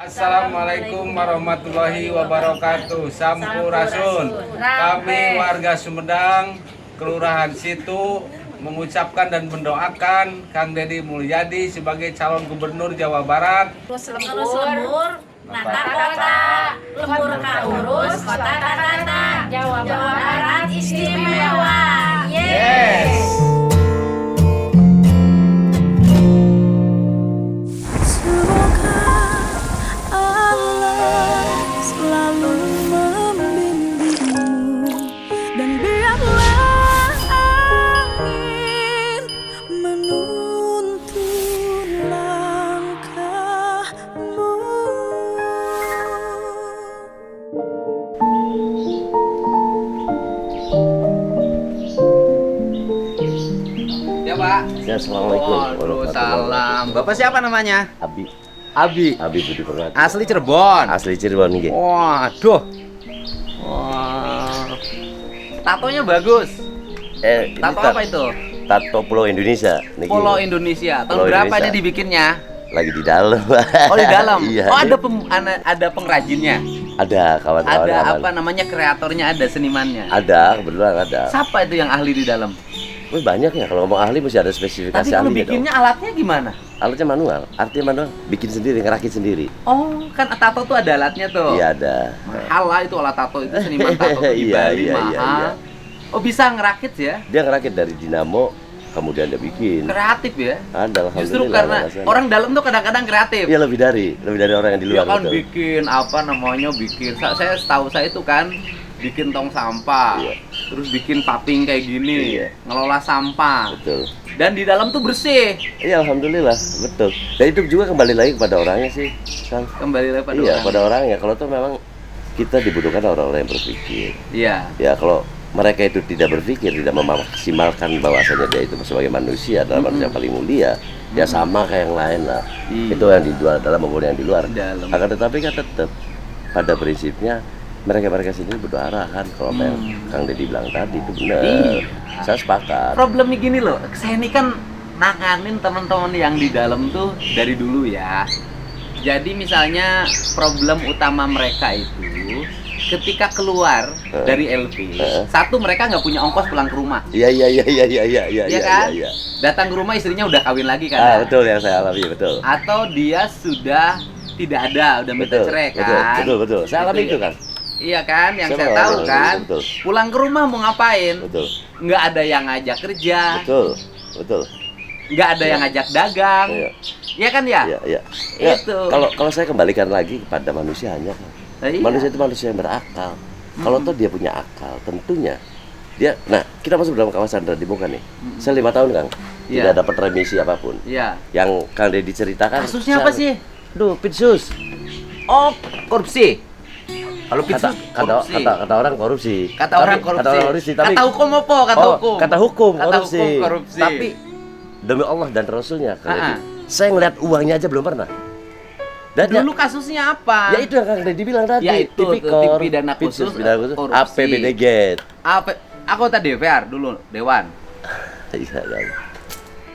Assalamualaikum warahmatullahi wabarakatuh. Sampurasun. Kami warga Sumedang, Kelurahan Situ, mengucapkan dan mendoakan Kang Deddy Mulyadi sebagai calon gubernur Jawa Barat. Terus lembur, nata kota, lembur kaurus, kota tata, Jawa Barat istimewa. Yes. Ya Pak. Ya, assalamualaikum. Waalaikumsalam. Bapak siapa namanya? Abi Abi. Budi Permati. Asli Cirebon. Asli Cirebon nggih. Waduh. Wah. Tatonya bagus. Ini Tato apa itu? Tato Pulau Indonesia. Niki. Polo Indonesia. Tahun Pulau berapa Indonesia. ini dibikinnya? Lagi di dalam. Oh di dalam. Iya. Oh ada pengrajinnya. Ada kawan-kawan. Ada kawan. apa namanya kreatornya, ada senimannya. Ada, kebetulan ada. Siapa itu yang ahli di dalam? Wih, banyak ya, kalau ngomong ahli mesti ada spesifikasi Tapi kalau ahlinya bikinnya dong. alatnya gimana? Alatnya manual, artinya manual, bikin sendiri, ngerakit sendiri. Oh, kan tato tuh ada alatnya tuh. Iya ada. Mahal lah itu alat tato itu, seniman tato tuh di Iya, Bali iya, mahal. iya. Oh bisa ngerakit ya? Dia ngerakit dari dinamo, kemudian dia bikin. Kreatif ya? Ada, alhamdulillah. Justru karena alasannya. orang dalam tuh kadang-kadang kreatif. Iya lebih dari orang yang di Dia luar. kan betul. bikin apa namanya, saya setahu saya itu kan bikin tong sampah, Iya. terus bikin paping kayak gini, Iya. ngelola sampah, Betul. dan di dalam tuh bersih. Iya alhamdulillah, betul. Dan itu juga kembali lagi kepada orangnya sih, Kang. Kembali lagi pada Iya, orang. pada orangnya. Kalau tuh memang kita dibutuhkan orang-orang yang berpikir. Iya. Ya kalau mereka itu tidak berpikir, tidak memaksimalkan bahwasanya dia itu sebagai manusia dalam arti yang paling mulia, ya sama kayak yang lain lah. Iya. Itu yang di luar dalam maupun yang di luar. Dalam. Akan tetapi kan tetap pada prinsipnya mereka sendiri butuh arahan. Kalau apa yang Kang Deddy bilang tadi itu benar. Iya. Saya sepakat. Problemnya gini loh, saya ini kan nanganin teman-teman yang di dalam tuh dari dulu ya. Jadi misalnya problem utama mereka itu ketika keluar dari LP, satu mereka nggak punya ongkos pulang ke rumah. Iya. Iya kan? Iya. Datang ke rumah istrinya udah kawin lagi kan? Ah, betul yang saya alami, betul. Atau dia sudah tidak ada, udah minta cerai kan? Betul. Saya alami itu kan. Iya kan, yang Saya saya mau tahu alami, kan. betul. Pulang ke rumah mau ngapain? Betul. Nggak ada yang ngajak kerja, Betul. nggak ada yang ngajak dagang. Iya. Iya kan ya? Iya. Ya, Itu. kalau saya kembalikan lagi kepada manusianya, Kang. Nah, iya. Manusia itu manusia yang berakal. Kalau toh dia punya akal, tentunya dia. Nah, kita masuk dalam kawasan Radimung kan nih. Saya 5 tahun, Kang, Iya. tidak dapat remisi apapun. Iya. Yang Kang Deddy ceritakan. Kasusnya apa sih? Duh, Pitsus. Oh, korupsi. Kalau Kata, pitsus korupsi. kata orang korupsi. Kata orang korupsi. Kata orang korupsi. Tapi Kata hukum apa? Kata hukum. Kata hukum Kata korupsi. hukum korupsi. Tapi demi Allah dan Rasulnya, Kang Ah, Deddy, saya ngeliat uangnya aja belum pernah. Dan Dulu kasusnya apa? ya itu yang Kang Deddy bilang tadi. Ya itu, Tipikor, pidana Pitsus, khusus, pidana khusus, korupsi. APBD Gate. Apa? Aku tadi DPR dulu, Dewan. Iya, kan.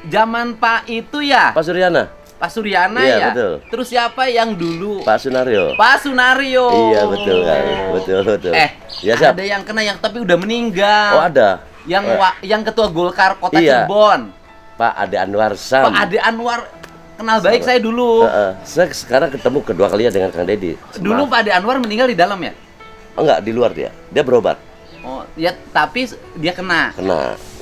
Zaman Pak itu ya, Pak Suryana, Pak Suryana Iya, ya. betul. Terus siapa yang dulu? Pak Sunario. Pak Sunario. Iya betul kan, betul. Ya siap. Ada yang kena yang tapi udah meninggal. Oh ada. Yang ketua Golkar Kota Iya. Cirebon. Pak Ade Anwar Sam. Pak Ade Anwar kenal baik saya dulu. Saya sekarang ketemu kedua kalinya dengan Kang Deddy. Dulu Pak Ade Anwar meninggal di dalam ya? Oh, enggak, di luar dia. Dia berobat. Oh, ya tapi dia kena.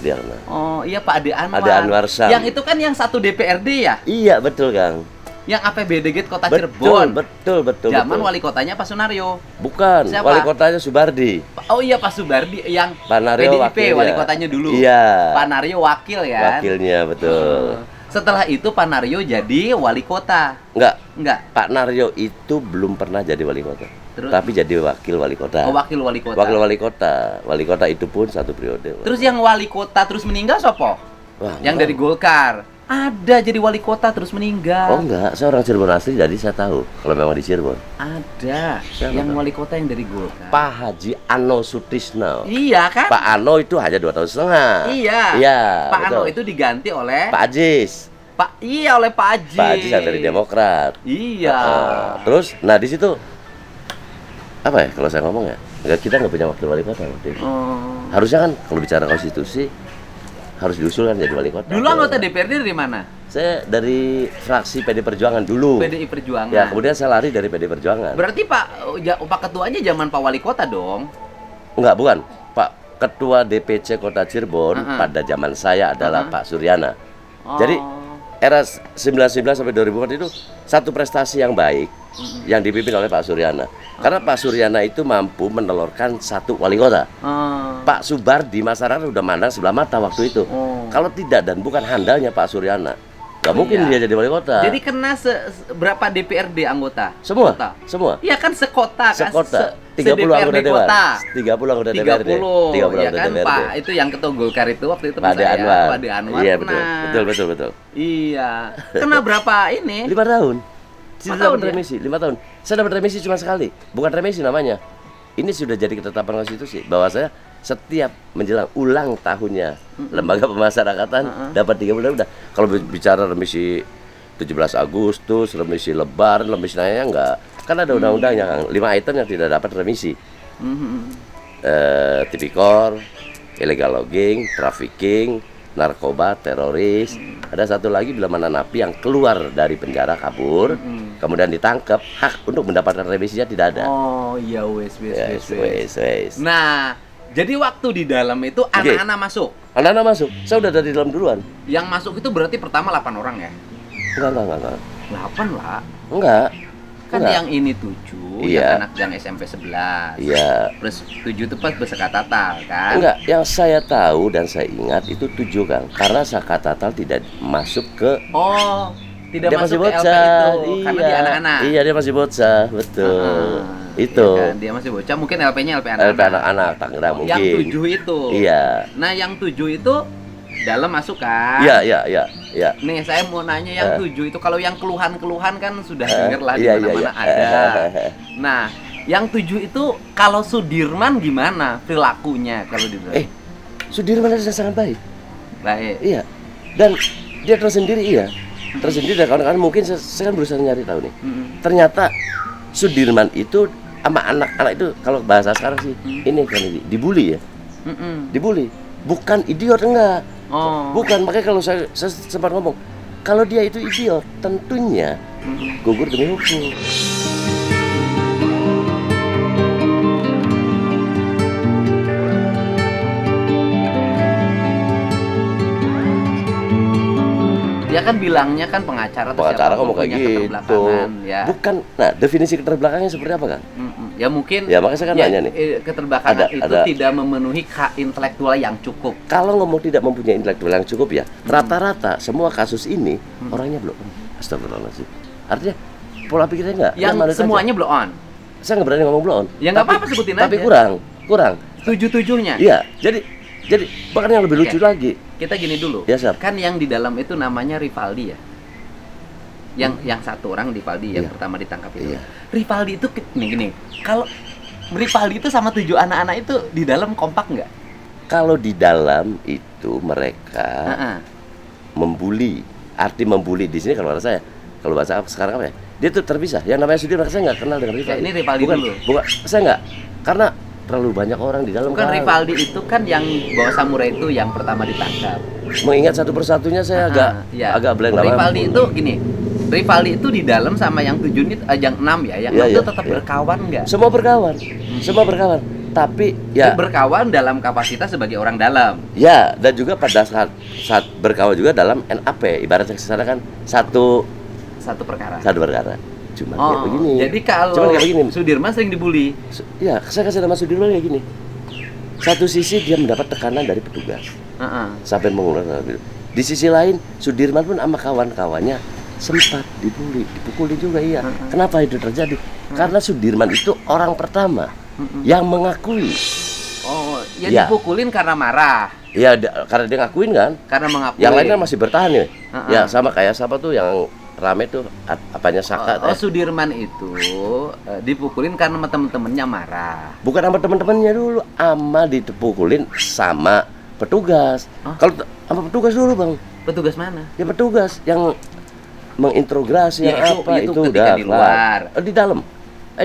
Dia kena. Oh, iya Pak Ade Anwar. Ade Anwar Sam. Yang itu kan yang satu DPRD ya? Iya betul Kang. Yang APBD Gate Kota Cirebon. Betul. Zaman betul. wali kotanya Pak Sunario. Bukan, Siapa? wali kotanya Subardi. Oh iya Pak Subardi yang Pak Nario PDIP wakilnya. wali kotanya dulu. Iya. Pak Nario wakil ya. Wakilnya betul. Setelah itu Pak Nario jadi wali kota. Enggak. Pak Nario itu belum pernah jadi wali kota. Terus? Tapi jadi wakil wali kota. Oh, wakil wali kota. Wakil wali kota. Wali kota itu pun satu periode. Terus yang wali kota terus meninggal sopo? Wah, Yang enggak. dari Golkar. Ada jadi wali kota terus meninggal. Oh enggak, saya orang Cirebon asli jadi saya tahu kalau memang di Cirebon. Ada. Siapa Yang tuh? wali kota yang dari Golkar. Pak Haji Ano Sutisno. Iya kan? Pak Ano itu hanya 2,5 tahun. Iya. Iya. Pak Ano betul. itu diganti oleh Pak Ajis. Oleh Pak Haji. Pak Haji yang dari Demokrat. Iya. Terus, nah di situ apa ya kalau saya ngomong ya, kita nggak punya wakil wali kota waktu itu. Harusnya kan kalau bicara konstitusi harus diusulkan jadi wali kota. Dulu anggota DPRD dari mana? Saya dari fraksi PD Perjuangan dulu. PDI Perjuangan. Ya, kemudian saya lari dari PD Perjuangan. Berarti Pak Ketuanya zaman Pak Wali Kota dong? Enggak, bukan. Pak Ketua DPC Kota Cirebon pada zaman saya adalah Pak Suryana. Jadi era 99 sampai 2004 itu satu prestasi yang baik yang dipimpin oleh Pak Suryana. Karena Pak Suryana itu mampu menelurkan satu wali kota. Pak Subardi masyarakat udah mandang sebelah mata waktu itu. Kalau tidak dan bukan handalnya Pak Suryana, nggak mungkin dia jadi wali kota. Jadi kena berapa DPRD anggota? Semua, Kota? semua. Iya kan sekota kan? Sekota. 30 anggota dewan. 30 anggota DPRD. 30 ya anggota kan DPRD. Pak, itu yang ketua Golkar itu waktu itu Pak Ade Anwar. Pak Ade Anwar. Iya, kena. betul. Iya. Kena berapa ini? 5 tahun. Tidak tahun dapat ya? remisi, 5 tahun. Saya dapat remisi cuma sekali. Bukan remisi namanya. Ini sudah jadi ketetapan konstitusi bahwa saya setiap menjelang ulang tahunnya lembaga pemasyarakatan dapat 3 bulan udah. Kalau bicara remisi 17 Agustus, remisi Lebaran, remisi lainnya enggak. Kan ada undang-undangnya, Kang. 5 item yang tidak dapat remisi. Tipikor, illegal logging, trafficking, narkoba, teroris. Ada satu lagi bila mana napi yang keluar dari penjara kabur, kemudian ditangkap, hak untuk mendapatkan remisinya tidak ada. Oh iya wes. Wes. Nah, jadi waktu di dalam itu anak-anak masuk. Anak-anak masuk. Saya udah dari dalam duluan. Yang masuk itu berarti pertama 8 orang ya? Enggak. 8 lah. Enggak. Kan Enggak. yang ini 7, Iya. yang anak yang SMP 11. Iya. Plus 7 itu pas bersekatatal kan? Enggak, yang saya tahu dan saya ingat itu 7 Kang. Karena Sakatatal tidak masuk ke Oh, tidak dia masuk masih ke LP bocah. itu karena Iya. dia anak-anak. Iya, dia masih bocah, betul. Itu. Iya kan? Dia masih bocah, mungkin LP-nya LP anak-anak. LP anak-anak Tangerang mungkin. Yang 7 itu. Iya. Nah, yang 7 itu dalam masuk kan? Iya. Nih, saya mau nanya yang 7 itu kalau yang keluhan-keluhan kan sudah denger lah di Iya, mana-mana ada. Nah, yang 7 itu kalau Sudirman gimana perilakunya kalau di dalam? Sudirman adalah sangat baik. Baik. Iya. Dan dia tersendiri iya. Tersendiri dan kawan-kawan mungkin saya kan berusaha nyari tahu nih. Ternyata Sudirman itu sama anak-anak itu kalau bahasa sekarang sih ini kan dibully ya. Dibully. Bukan idiot enggak. Bukan, makanya kalau saya sempat ngomong kalau dia itu idiot tentunya gugur demi hukum. Dia kan bilangnya kan pengacara atau Pengacara siapapun kamu kayak punya gitu. keterbelakangan, ya. Bukan. Nah, definisi keterbelakangannya seperti apa kan? Ya mungkin Ya, makanya saya kan nanya nih. Keterbelakangan itu Ada. tidak memenuhi hak intelektual yang cukup. Kalau ngomong tidak mempunyai intelektual yang cukup ya, rata-rata semua kasus ini orangnya belum. Astagfirullahaladzim. Artinya pola pikirnya enggak. Yang semuanya blow on. Saya nggak berani ngomong blow on. Ya nggak apa-apa, sebutin tapi aja. kurang. 7-7-nya. Iya. Jadi bahkan yang lebih lucu Oke. lagi. Kita gini dulu. Ya, Sir. Kan yang di dalam itu namanya Rivaldi ya. Yang satu orang Rivaldi yang Iya. pertama ditangkap itu. Iya. Rivaldi itu gini. Kalau Rivaldi itu sama 7 anak-anak itu di dalam kompak nggak? Kalau di dalam itu mereka Heeh. membuli. Arti membuli di sini kalau bahasa saya, kalau bahasa sekarang apa ya? Dia tuh terpisah. Yang namanya Sudirman saya nggak kenal dengan Rivaldi. ini Rivaldi bukan, dulu. Bukan, saya nggak. Karena terlalu banyak orang di dalam. Bukan Kang. Rivaldi itu kan yang bawa samurai itu yang pertama ditangkap. Mengingat satu persatunya saya agak blank lah. Rivaldi itu gini. Rivaldi itu di dalam sama yang 7 ini yang 6 ya. Yang 6 itu tetap berkawan nggak? Semua berkawan. Tapi ya Berkawan dalam kapasitas sebagai orang dalam. ya, dan juga pada saat berkawan juga dalam NAP, ibaratnya kesana kan satu perkara. perkara. Cuma kayak begini. Jadi kalau Cuman kayak begini. Sudirman sering dibully. Ya, saya kasih nama Sudirman kayak gini. Satu sisi dia mendapat tekanan dari petugas sampai mengular. Di sisi lain Sudirman pun sama kawan-kawannya sempat dipukuli juga iya. Kenapa itu terjadi? Karena Sudirman itu orang pertama yang mengakui. Oh, Ya. dipukulin karena marah, Ya, karena dia ngakuin kan. karena mengakui. Yang lainnya masih bertahan ya. Heeh. Ya, sama kayak siapa tuh yang rame tuh apanya Saka. Sudirman itu dipukulin karena temen-temennya marah. Bukan sama teman-temannya dulu, ama dipukulin sama petugas. Kalau sama petugas dulu, Bang. Petugas mana? Ya petugas yang mengintrogasi Ya, yang apa itu itu ketika udah di luar. kelar. Oh, di dalam.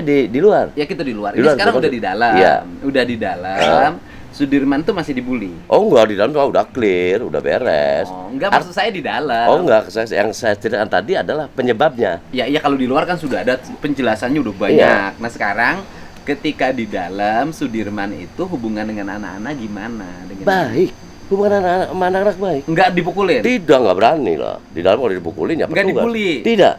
Di luar. Ya kita di luar. Di Ini luar, sekarang betul. udah di dalam. Iya. Udah di dalam. Sudirman tuh masih dibully. Oh enggak, di dalam udah clear, udah beres. Oh, enggak maksud saya di dalam. Oh enggak, yang saya ceritakan tadi adalah penyebabnya. Ya iya kalau di luar kan sudah ada penjelasannya udah banyak. Iya. Nah sekarang ketika di dalam Sudirman itu hubungan dengan anak-anak gimana? Dengan Baik. Hubungan anak-anak sama anak-anak baik. Enggak dipukulin? Tidak, nggak berani lah. Di dalam kalau dipukulin ya Nggak petugas. dibully? Tidak.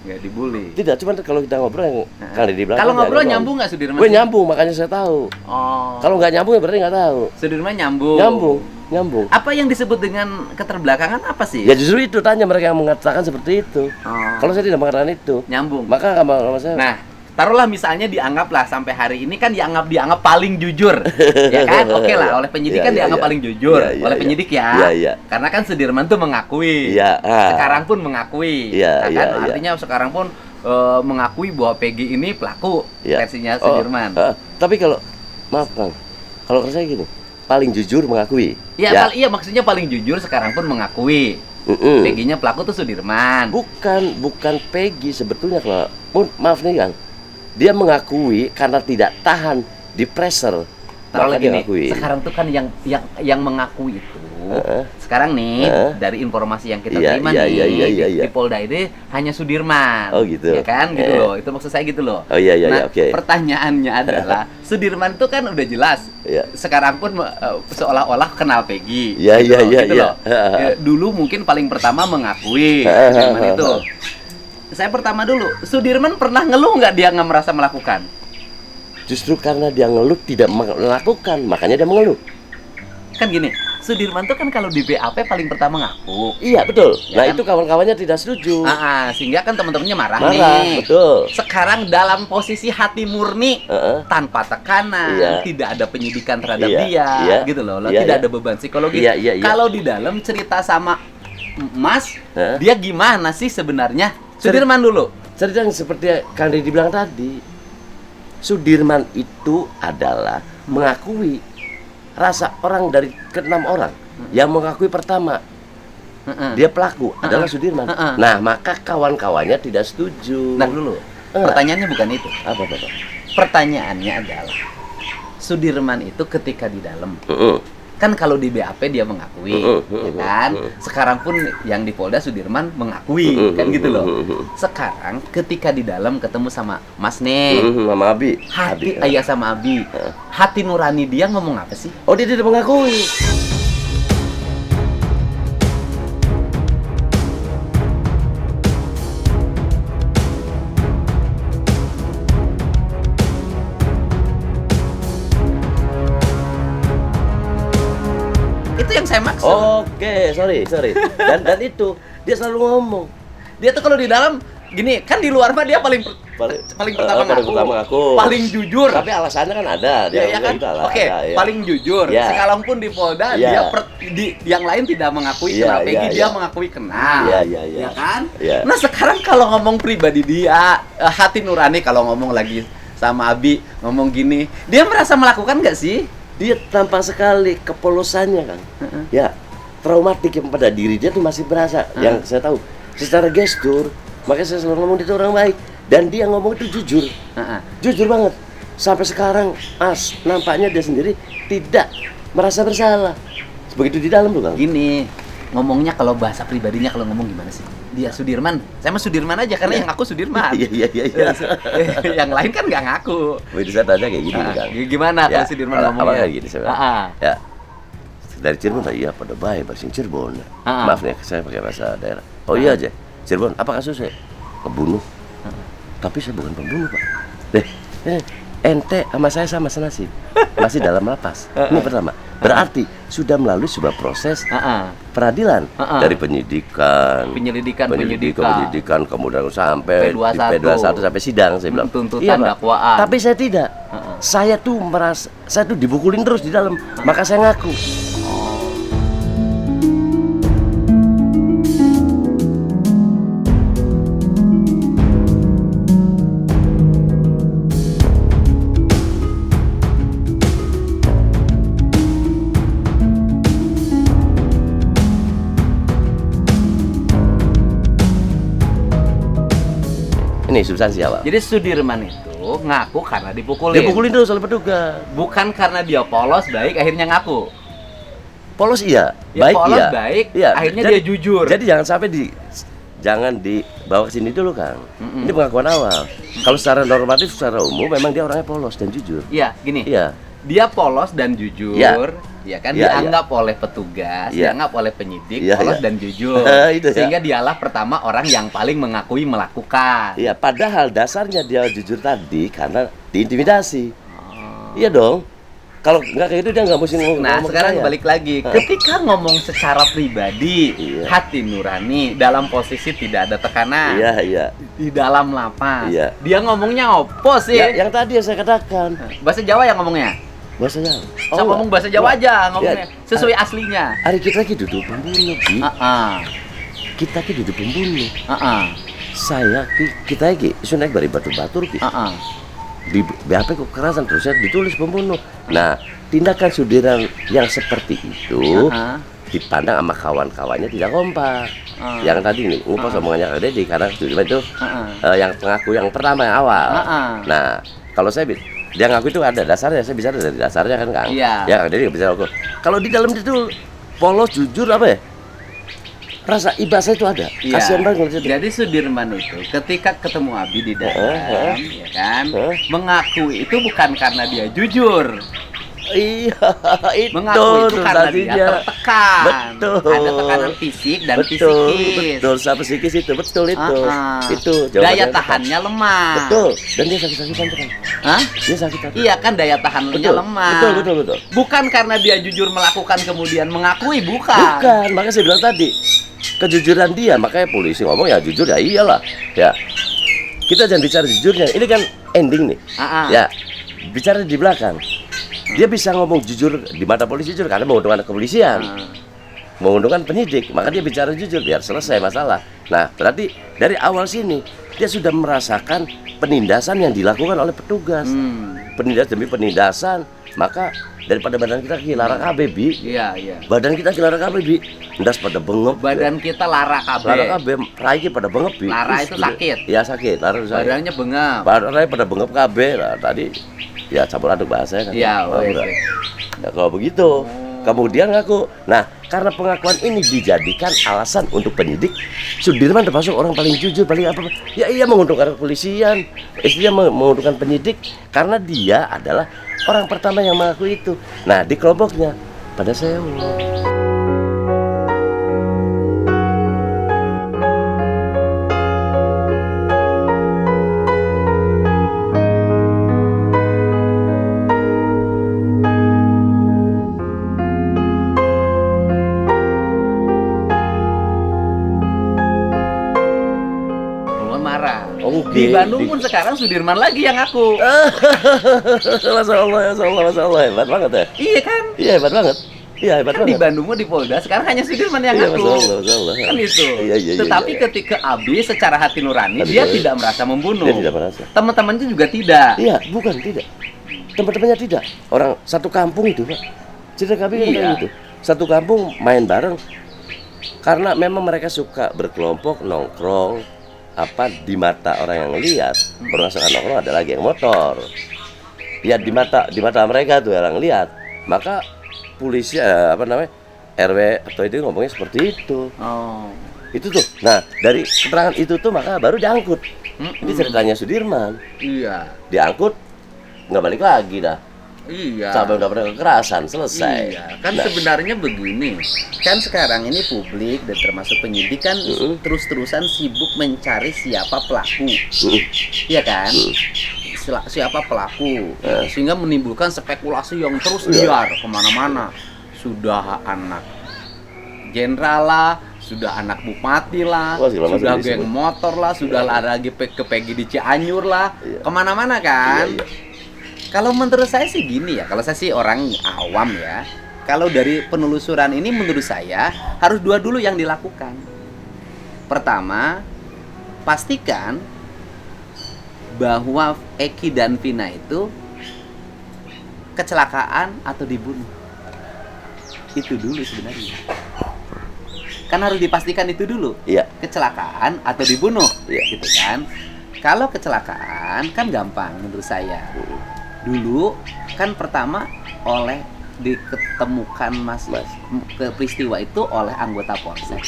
Enggak dibully. Tidak, cuman kalau kita ngobrol yang kali di belakang. Kalau ngobrol nyambung nggak Sudirman? Gue nyambung, makanya saya tahu. Oh. Kalau nggak nyambung ya berarti nggak tahu. Sudirman nyambung. Nyambung. Apa yang disebut dengan keterbelakangan apa sih? Ya justru itu, tanya mereka yang mengatakan seperti itu. Oh. Kalau saya tidak mengatakan itu, Nyambung. maka sama saya. Nah, taruhlah misalnya dianggaplah sampai hari ini kan dianggap paling jujur, ya kan? Oke lah, oleh penyidik Iya, kan iya, dianggap iya. paling jujur, Iya, iya, oleh iya. penyidik ya. Iya, iya. Karena kan Sudirman tuh mengakui. Iya, Sekarang pun mengakui. Iya, Nah, iya, kan? iya. Artinya sekarang pun mengakui bahwa Peggy ini pelaku Iya. versinya Sudirman. Tapi kalau maaf Kang, kalau saya gini, paling jujur mengakui. Iya, iya maksudnya paling jujur sekarang pun mengakui. Mm-mm. Peggy-nya pelaku tuh Sudirman. Bukan Peggy sebetulnya kalau maaf nih Kang. Dia mengakui karena tidak tahan di pressure. Taruhlah Maka dia gini, ngakui. sekarang tuh kan yang mengakui itu sekarang nih dari informasi yang kita Iya, terima iya, nih iya, iya, iya, iya. di Polda ini hanya Sudirman. Oh, gitu. Ya kan gitu loh. Itu maksud saya gitu loh. Oh, iya, iya, nah, iya, oke. pertanyaannya adalah Sudirman itu kan udah jelas. Iya. Sekarang pun seolah-olah kenal Peggy. Iya, gitu iya, loh, iya, gitu iya. loh. Dulu mungkin paling pertama mengakui Sudirman itu. Saya pertama dulu, Sudirman pernah ngeluh nggak dia nggak merasa melakukan? Justru karena dia ngeluh tidak melakukan, makanya dia mengeluh. Kan gini, Sudirman tuh kan kalau di BAP paling pertama ngaku. Iya betul. Ya Nah kan? itu kawan-kawannya tidak setuju. Sehingga kan teman-temannya marah, Marah, nih. betul. Sekarang dalam posisi hati murni, tanpa tekanan, Iya. tidak ada penyidikan terhadap Iya, dia, iya. gitu loh. Iya, Tidak iya. ada beban psikologis. Iya, iya, iya. Kalau di dalam cerita sama Mas, dia gimana sih sebenarnya? Sudirman dulu. Cerita yang seperti Kang Deddy bilang tadi, Sudirman itu adalah mengakui rasa orang dari ke-6 orang yang mengakui pertama dia pelaku adalah Sudirman. Nah maka kawan-kawannya tidak setuju. Nah dulu, pertanyaannya bukan itu. Apa? Pertanyaannya adalah Sudirman itu ketika di dalam, kan kalau di BAP dia mengakui, ya kan? Sekarang pun yang di Polda Sudirman mengakui, kan gitu loh. Sekarang ketika di dalam ketemu sama Mas nih, Mama Abi. hati ayah sama Abi, hati nurani dia ngomong apa sih? Oh dia tidak mengakui. Itu yang saya maksud. Oke, sorry. Dan itu dia selalu ngomong. Dia tuh kalau di dalam gini, kan di luar mah dia paling pertama ngaku. Paling jujur. Tapi alasannya kan ada. Ya kan? Oke, paling jujur. Ya. Sekarang pun di Polda Ya. yang lain tidak mengakui Ya, kenal Peggy, ya, dia ya. mengakui kenal. Ya. Ya kan? Ya. Nah, sekarang kalau ngomong pribadi dia, hati nurani kalau ngomong lagi sama Abi, ngomong gini, dia merasa melakukan nggak sih? Dia tampak sekali kepolosannya kan. Ya, traumatik yang pada diri dia tuh masih berasa. Yang saya tahu secara gestur, makanya saya selalu ngomong dia itu orang baik dan dia ngomong itu jujur. Jujur banget. Sampai sekarang Mas nampaknya dia sendiri tidak merasa bersalah. Begitu di dalam tuh Kang. Gini, ngomongnya kalau bahasa pribadinya kalau ngomong gimana sih? Dia Sudirman, saya mah Sudirman aja karena yang aku Sudirman. Iya. Yang lain kan nggak ngaku. Begitu saya tanya kayak gini Kang. Gimana kalau Sudirman ngomongnya? Apa kayak gini saya bilang. Ya. Dari Cirebon, iya pada baik bahasa Cirebon. Maaf nih, saya pakai bahasa daerah. Oh iya aja, Cirebon, apa kasusnya? Kebunuh. Tapi saya bukan pembunuh Pak. Ente sama saya sama senasib, masih dalam lapas. Ini pertama. Berarti sudah melalui sebuah proses peradilan dari penyidikan, penyelidikan, kemudian sampai P21 sampai sidang. Saya bilang tuntutan dakwaan. Tapi saya tidak. Saya tuh merasa, saya tuh dibukulin terus di dalam. Maka saya ngaku. substansi awal. Jadi Sudirman itu ngaku karena dipukulin. Dipukulin terus oleh petugas. Bukan karena dia polos baik akhirnya ngaku. Polos iya, Ya, baik polos iya. baik, Iya, akhirnya jadi- dia jujur. Jadi jangan sampai jangan dibawa ke sini dulu, Kang. Mm-mm. Ini pengakuan awal. Kalau secara normatif, secara umum memang dia orangnya polos dan jujur. Iya, gini. Iya. Dia polos dan jujur, Iya. ya kan? Iya, Dianggap oleh petugas, Iya. dianggap oleh penyidik Iya, polos iya. dan jujur. Itu ya. Sehingga dialah pertama orang yang paling mengakui melakukan. Iya, padahal dasarnya dia jujur tadi karena diintimidasi. Oh. Iya dong. Kalau nggak kayak gitu dia nggak mesti ngomong. Nah, ke sekarang saya. balik lagi. Ketika ngomong secara pribadi, Iya. hati nurani, dalam posisi tidak ada tekanan, Iya, iya. di dalam lapas, Iya. dia ngomongnya opo sih? Ya, yang tadi yang saya katakan Bahasa Jawa yang ngomongnya? bahasa Jawa. Saya ngomong bahasa Jawa aja ngomongnya, Ya. sesuai aslinya. Hari kita lagi duduk pembunuh, Ki. Kita lagi duduk pembunuh. Kita lagi isu naik dari batu-batur, Ki. Di BAP kekerasan terusnya ditulis pembunuh. Nah, tindakan Sudirman yang seperti itu dipandang sama kawan-kawannya tidak kompak. Yang tadi nih, ngupas omongannya Kak Deddy karena Sudirman itu yang pengaku yang pertama yang awal. Nah, kalau dia ngaku itu ada dasarnya, saya bisa dari dasarnya kan, Kang. Iya. Ya, Kak Deddy nggak bisa ngaku. Kalau di dalam itu polos, jujur apa ya? Rasa ibasnya itu ada. Iya. Kasihan banget kalau itu. Jadi Sudirman itu ketika ketemu Abi di dalam, ya kan, mengaku itu bukan karena dia jujur, Iya, itu mengaku itu karena dia substansinya. tertekan. Betul. Ada tekanan fisik dan Betul, psikis. betul, sama psikis itu, betul itu. Itu Daya jawabannya tahannya lemah. Betul, dan dia sakit-sakitan tuh, Kang. Hah? Dia sakit-sakitan. Iya kan, daya tahannya Betul, lemah. betul. Bukan karena dia jujur melakukan kemudian mengakui, bukan. Bukan, makanya saya bilang tadi kejujuran dia, makanya polisi ngomong ya jujur ya iyalah. Ya, kita jangan bicara jujurnya. Ini kan ending nih. Ya, bicara di belakang. Dia bisa ngomong jujur di mata polisi jujur karena menguntungkan kepolisian, menguntungkan penyidik, maka dia bicara jujur biar selesai masalah. Nah, berarti dari awal sini dia sudah merasakan penindasan yang dilakukan oleh petugas. Penindasan demi penindasan, maka daripada badan kita kilara kabeh, Bi. Iya. Badan kita kilara kabeh, Bi. Ndas pada bengep. Badan kita lara kabeh. Lara kabeh, rai ki pada bengep, Bi. Lara Wis, itu gila. sakit. Iya, sakit. Lara itu sakit. Badannya bengap. Rai pada bengep kabeh. Nah, tadi ya campur aduk bahasanya kan. Iya, Oh, wes. udah. Nah, kalau begitu, kemudian ngaku. Nah, karena pengakuan ini dijadikan alasan untuk penyidik, Sudirman termasuk orang paling jujur, paling apa? Ya iya menguntungkan kepolisian, dia menguntungkan penyidik karena dia adalah orang pertama yang mengaku itu. Nah, di kelompoknya pada sewa. Marah. Oke. Di Bandung pun sekarang Sudirman lagi yang ngaku. Masya Allah, hebat banget ya. Iya kan? Iya, hebat banget. Iya, hebat Kan di banget. Bandung di Polda sekarang hanya Sudirman yang Iya, ngaku. Masya Allah. Kan itu. Iya. Tetapi iya. ketika Abi secara hati nurani Hati dia nurani. tidak merasa membunuh. Dia tidak merasa. Teman-temannya juga tidak. Iya, bukan tidak. Teman-temannya tidak. Orang satu kampung itu, Pak. Cerita kami kan Iya. kayak gitu. Satu kampung main bareng. Karena memang mereka suka berkelompok nongkrong di mata orang yang lihat. Orang suka nongkrong ada lagi yang motor. Ya di mata mereka tuh orang lihat. Maka polisi RW atau itu ngomongnya seperti itu. Oh. Itu tuh. Nah, dari keterangan itu tuh maka baru diangkut. Ini ceritanya Sudirman. Iya. Diangkut nggak balik lagi dah. Iya. Sampai udah pernah kekerasan selesai. Iya, kan Nah, sebenarnya begini. Kan sekarang ini publik dan termasuk penyidik kan terus-terusan sibuk mencari siapa pelaku. Iya kan? Siapa pelaku. Sehingga menimbulkan spekulasi yang terus liar kemana-mana. Sudah anak jenderal lah, sudah anak bupati lah, Wah, segala macam sudah disebut. geng motor lah, sudah lagi ke Peggy di Cianjur lah, Iya. kemana-mana kan. Iya. Kalau menurut saya sih gini ya, kalau saya sih orang awam ya. Kalau dari penelusuran ini menurut saya harus dua dulu yang dilakukan. Pertama, pastikan bahwa Eki dan Vina itu kecelakaan atau dibunuh. Itu dulu sebenarnya. Kan harus dipastikan itu dulu. Iya. Kecelakaan atau dibunuh, Iya. gitu kan. Kalau kecelakaan kan gampang menurut saya. Dulu kan pertama oleh diketemukan ke peristiwa itu oleh anggota polsek.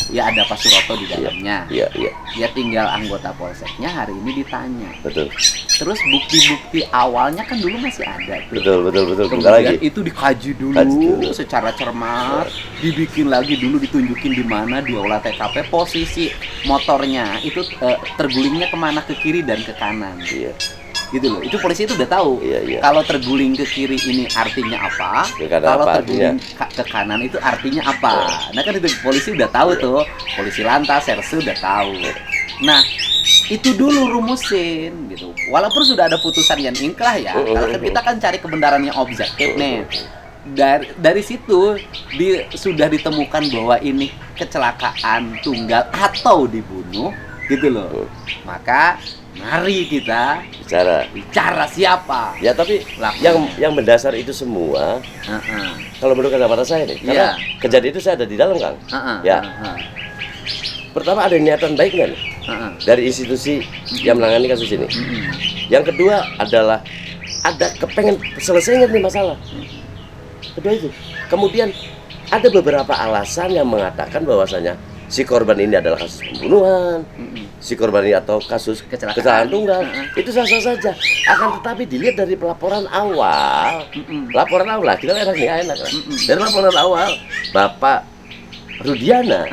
Ya ada Pak Suroto di dalamnya. Iya. Ya tinggal anggota polseknya hari ini ditanya. Betul. Terus bukti-bukti awalnya kan dulu masih ada. Betul. Bukan Kemudian lagi. itu dikaji dulu secara cermat, dibikin lagi dulu, ditunjukin di mana di olah TKP posisi motornya itu tergulingnya kemana, ke kiri dan ke kanan. Iya. Gitu loh. Itu polisi itu udah tahu. Iya. Kalau terguling ke kiri ini artinya apa? Ke kanan Kalau apa terguling ke kanan itu artinya apa? Nah kan itu polisi udah tahu tuh. Polisi lantas, serse udah tahu. Nah, itu dulu rumusin gitu. Walaupun sudah ada putusan yang ingkrah ya, kalau kita kan cari kebenaran yang objektif nih. Dari situ sudah ditemukan bahwa ini kecelakaan tunggal atau dibunuh gitu loh. Maka mari kita bicara siapa. Ya tapi yang mendasar itu semua, kalau menurut kacamata saya nih, karena kejadian itu saya ada di dalam, Kang. Pertama ada niatan baik nggak nih? Dari institusi yang menangani kasus ini. Yang kedua adalah ada kepengen selesainya nih masalah. Kedua itu. Kemudian ada beberapa alasan yang mengatakan bahwasanya si korban ini adalah kasus pembunuhan, si korban ini atau kasus kecelakaan tunggal, itu sah-sah saja. Akan tetapi dilihat dari pelaporan awal, kita enak nih, enak. Dari laporan awal, Bapak Rudiana,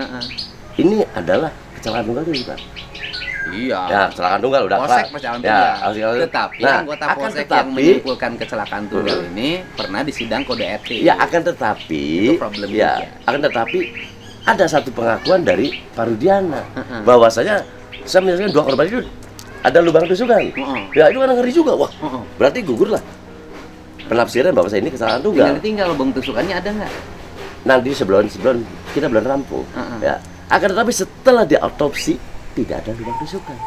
ini adalah kecelakaan tunggal itu, Pak. Iya. Ya, kecelakaan tunggal udah polsek kecelakaan tunggal. Tetapi anggota polsek yang menyimpulkan kecelakaan tunggal ini pernah disidang kode etik. Ya, akan tetapi itu problem juga. Akan tetapi ada satu pengakuan dari Pak Rudiana bahwasanya saya menyelesaikan 2 korban itu ada lubang tusukan. Ya itu kan ngeri juga. Wah, berarti gugur lah penafsiran bahwa ini kecelakaan tunggal. Tinggal lubang tusukannya ada nggak? Nanti sebelum kita belum rampung. Ya. Akan tetapi setelah diautopsi tidak ada lubang tusukan.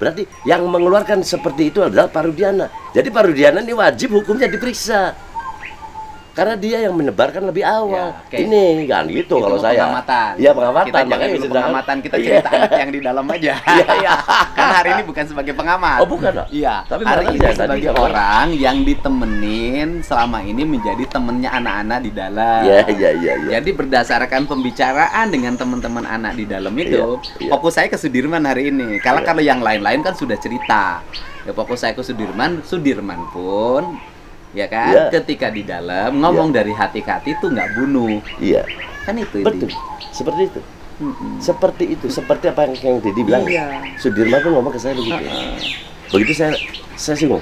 Berarti yang mengeluarkan seperti itu adalah Pak Rudiana. Jadi Pak Rudiana ini wajib hukumnya diperiksa. Karena dia yang menebarkan lebih awal. Ya, ini kan gitu itu kalau saya. Pengamatan. Iya, pengamatan. Kita makanya dulu pengamatan, kita cerita anak yang di dalam aja. Iya. Karena hari ini bukan sebagai pengamat. Oh, bukan. Iya. Tapi hari ini ya, sebagai orang yang ditemenin selama ini menjadi temennya anak-anak di dalam. Iya. Jadi berdasarkan pembicaraan dengan teman-teman anak di dalam itu, fokus saya ke Sudirman hari ini. Kalau yang lain-lain kan sudah cerita. Ya fokus saya ke Sudirman pun ya kan, ketika di dalam ngomong dari hati ke hati itu nggak bunuh. Iya. Kan itu. Betul. Seperti itu. Seperti itu. Seperti apa yang Dedi bilang. Sudirman tuh ngomong ke saya begitu. Begitu saya singgung.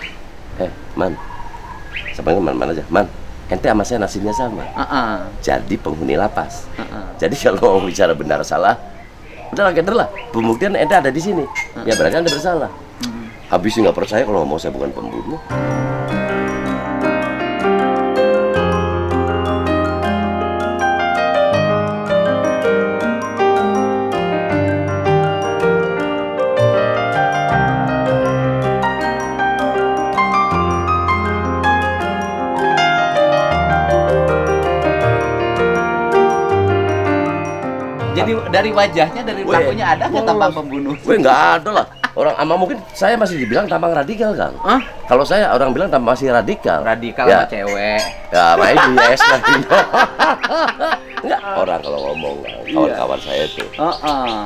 Man. Sampai man aja. Man, ente sama saya nasibnya sama. Jadi penghuni lapas. Jadi kalau mau bicara benar salah, udah lah. Pembuktian ente ada di sini. Ya berarti ente bersalah. Habis nggak percaya kalau ngomong saya bukan pembunuh. Jadi dari wajahnya, dari pelakunya ada nggak tampang pembunuh? Nggak ada lah. Orang mungkin saya masih dibilang tampang radikal, Kang. Kalau saya orang bilang masih radikal. Radikal sama cewek. Ya, main di yes lah. Enggak, orang kalau ngomong kawan-kawan saya itu.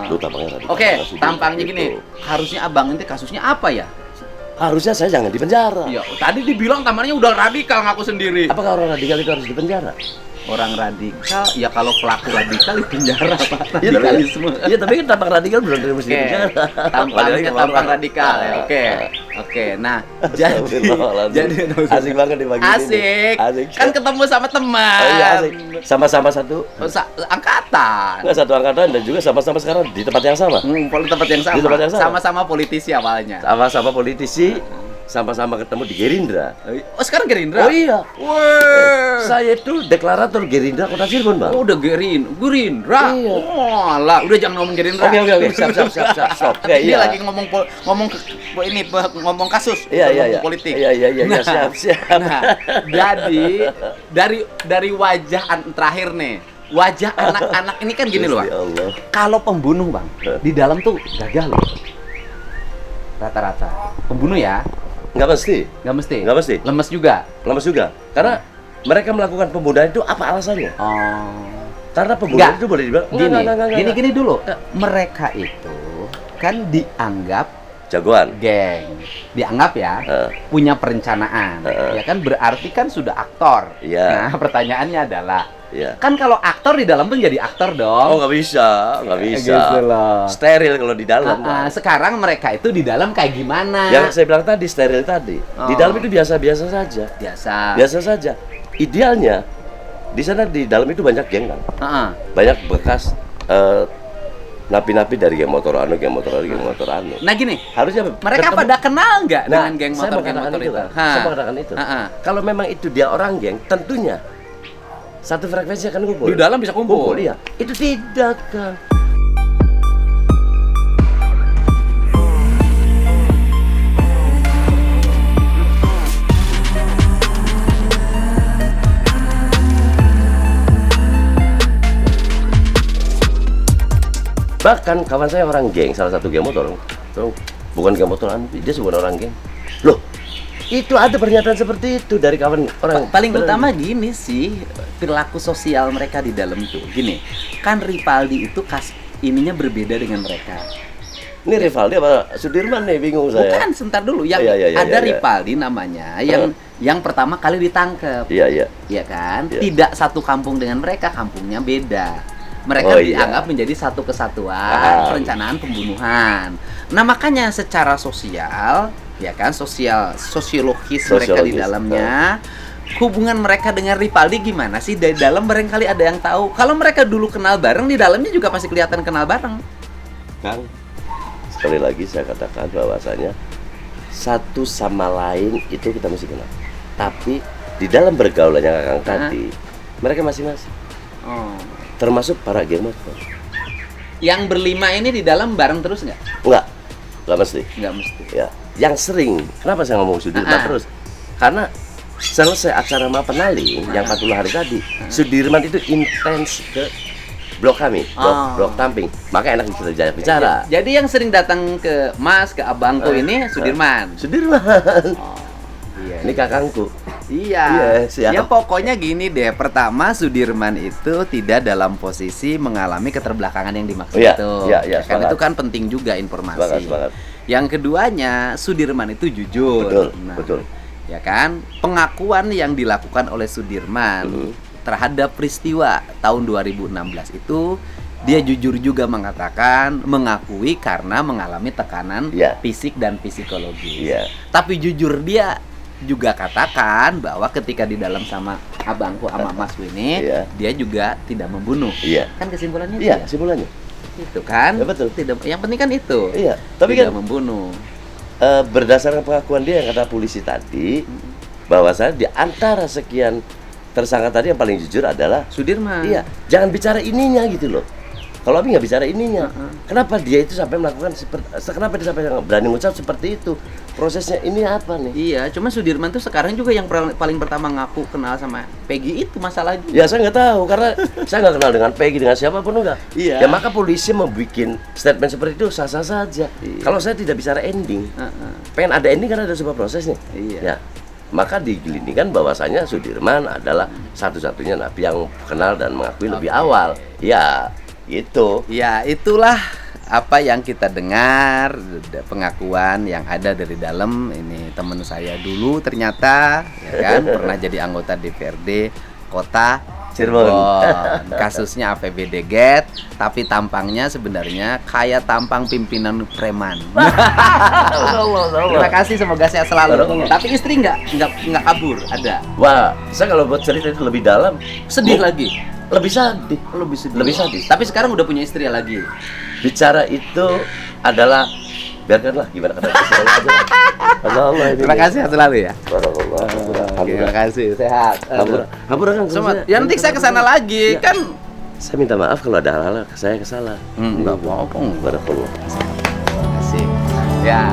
Lu tampangnya radikal. Oke, tampangnya gini. Harusnya abang ini kasusnya apa ya? Harusnya saya jangan dipenjara. Iya, tadi dibilang tampangnya udah radikal ngaku sendiri. Apakah orang radikal itu harus dipenjara? Orang radikal, ya kalau pelaku radikal di penjara, Pak. Radikalisme. Iya, tapi kan tampang radikal belum tentu mesti di penjara. Tampang radikal ya. Oke. Nah, jadi asik banget nih pagi ini. Asik. Kan ketemu sama teman. Oh iya, asik. Sama-sama satu angkatan. Enggak, satu angkatan dan juga sama-sama sekarang di tempat yang sama. Di tempat yang sama. Di tempat yang sama. Sama-sama politisi awalnya. Sama-sama politisi. Sama-sama ketemu di Gerindra. Oh, sekarang Gerindra? Oh iya. Saya itu deklarator Gerindra Kota Cirebon, Bang. Oh, udah Gerindra. Iya. Oh, lah, udah jangan ngomong Gerindra. Oke. Siap. Dia lagi ngomong kasus. Iya. Politik. Iya, siap. Nah, jadi dari wajah terakhir nih. Wajah anak-anak ini kan gini loh, Bang. Kalau pembunuh, Bang, di dalam tuh gagah loh. rata-rata? Pembunuh ya? Nggak mesti. Nggak mesti? Nggak mesti. Lemes juga? Lemes juga. Karena mereka melakukan pembunuhan itu apa alasannya? Oh. Karena pembunuhan Nggak. itu boleh dibilang Gini dulu. Mereka itu kan dianggap jagoan. geng, dianggap ya punya perencanaan, ya kan berarti kan sudah aktor. Iya. Nah pertanyaannya adalah, Iya. kan kalau aktor di dalam tuh jadi aktor Oh, dong. nggak bisa, nggak bisa. Gitu loh. Steril kalau di dalam. Sekarang mereka itu di dalam kayak gimana? Yang saya bilang tadi steril tadi. Di Oh. dalam itu biasa-biasa saja. Biasa. Biasa saja. Idealnya di sana di dalam itu banyak geng kan. Heeh. Banyak bekas napi-napi dari geng motor anu. Nah gini, Harusnya mereka ketemu- pada kenal nggak Nah, dengan geng saya motor mengatakan itu? Kan. Ha. Saya mengatakan itu. Ha-ha. Kalau memang itu dia orang geng, tentunya satu frekuensi akan kumpul. Di dalam bisa kumpul. Iya. Itu tidak kan. Bahkan kawan saya orang geng, salah satu geng motor, bukan geng motor, dia sebuah orang geng. Loh, itu ada pernyataan seperti itu dari kawan orang. Paling utama gini sih, perilaku sosial mereka di dalam tuh. Gini, kan Ripaldi itu ininya berbeda dengan mereka. Ini Rivaldi apa Sudirman nih, bingung saya. Bukan, sebentar dulu. Yang Iya, ada iya. Ripaldi namanya, yang pertama kali ditangkap. Iya, iya. Iya kan? Iya. Tidak satu kampung dengan mereka, kampungnya beda. Mereka Oh, iya. dianggap menjadi satu kesatuan perencanaan pembunuhan. Nah, makanya secara sosial, ya kan, sosiologis mereka di Sosiologis, dalamnya, hubungan mereka dengan Ripaldi gimana sih? Dari dalam barangkali ada yang tahu. Kalau mereka dulu kenal bareng, di dalamnya juga pasti kelihatan kenal bareng. Kang, sekali lagi saya katakan bahwasanya satu sama lain itu kita mesti kenal. Tapi di dalam bergaulannya Kang tadi, mereka masing-masing. Oh. Termasuk para geng motor. Yang berlima ini di dalam bareng terus nggak? Enggak mesti. Nggak mesti. Ya, yang sering. Kenapa saya ngomong Sudirman terus? Karena selesai acara Mapenaling yang 40 hari tadi, Sudirman itu intens ke blok kami, blok Tamping. Maka enak kita diajak bicara. Jadi yang sering datang ke Mas, ke Abangku ini Sudirman. Sudirman. Oh, iya. Ini kakangku. Iya. Siap. Ya pokoknya gini deh. Pertama, Sudirman itu tidak dalam posisi mengalami keterbelakangan yang dimaksud Iya, itu. iya, Kan sepakat. itu kan penting juga informasi. Sepakat. Yang keduanya, Sudirman itu jujur. Betul. Ya kan? Pengakuan yang dilakukan oleh Sudirman terhadap peristiwa tahun 2016 itu, dia jujur juga mengakui karena mengalami tekanan fisik dan psikologis. Iya. Tapi jujur dia juga katakan bahwa ketika di dalam sama abangku sama masku ini, dia juga tidak membunuh. Iya. Kan kesimpulannya itu Iya, ya? kesimpulannya. Itu kan? Ya, betul. Tidak, yang penting kan itu. Iya. Tapi tidak kan membunuh. berdasarkan pengakuan dia yang kata polisi tadi, bahwasanya di antara sekian tersangka tadi yang paling jujur adalah Sudirman. Iya, jangan bicara ininya gitu loh. Kalau Abi nggak bicara ininya, kenapa dia itu sampai melakukan kenapa dia sampai berani mengucap seperti itu? Prosesnya ini apa nih? Iya, cuma Sudirman tuh sekarang juga yang paling pertama ngaku kenal sama Peggy itu masalahnya. Ya saya nggak tahu karena saya nggak kenal dengan Peggy, dengan siapapun enggak. Iya. Ya maka polisi membuat statement seperti itu sah-sah saja. Iya. Kalau saya tidak bicara ending, pengen ada ending karena ada sebuah proses nih. Iya. Ya. Maka digelindingkan bahwasanya Sudirman adalah satu-satunya napi yang kenal dan mengakui lebih awal. Ya, gitu. Ya, itulah apa yang kita dengar, pengakuan yang ada dari dalam. Ini teman saya dulu ternyata, ya kan, pernah jadi anggota DPRD Kota Cirebon. Kasusnya APBD Get, tapi tampangnya sebenarnya kayak tampang pimpinan preman. Terima kasih, semoga sehat selalu. Tapi istri nggak kabur, ada. Wah, saya kalau buat cerita itu lebih dalam, Sedih lagi. lebih sedih. Lebih sadis. Tapi sekarang udah punya istri lagi. Bicara itu adalah biarkanlah gimana kata istilah aja. Allah ini. Terima kasih selalu ya. Terima kasih, sehat. Hampura kan. Ya nanti saya kesana lagi, kan. Saya minta maaf kalau ada hal-hal saya kesalah. Enggak apa-apa. Barakallah. Terima kasih. Ya.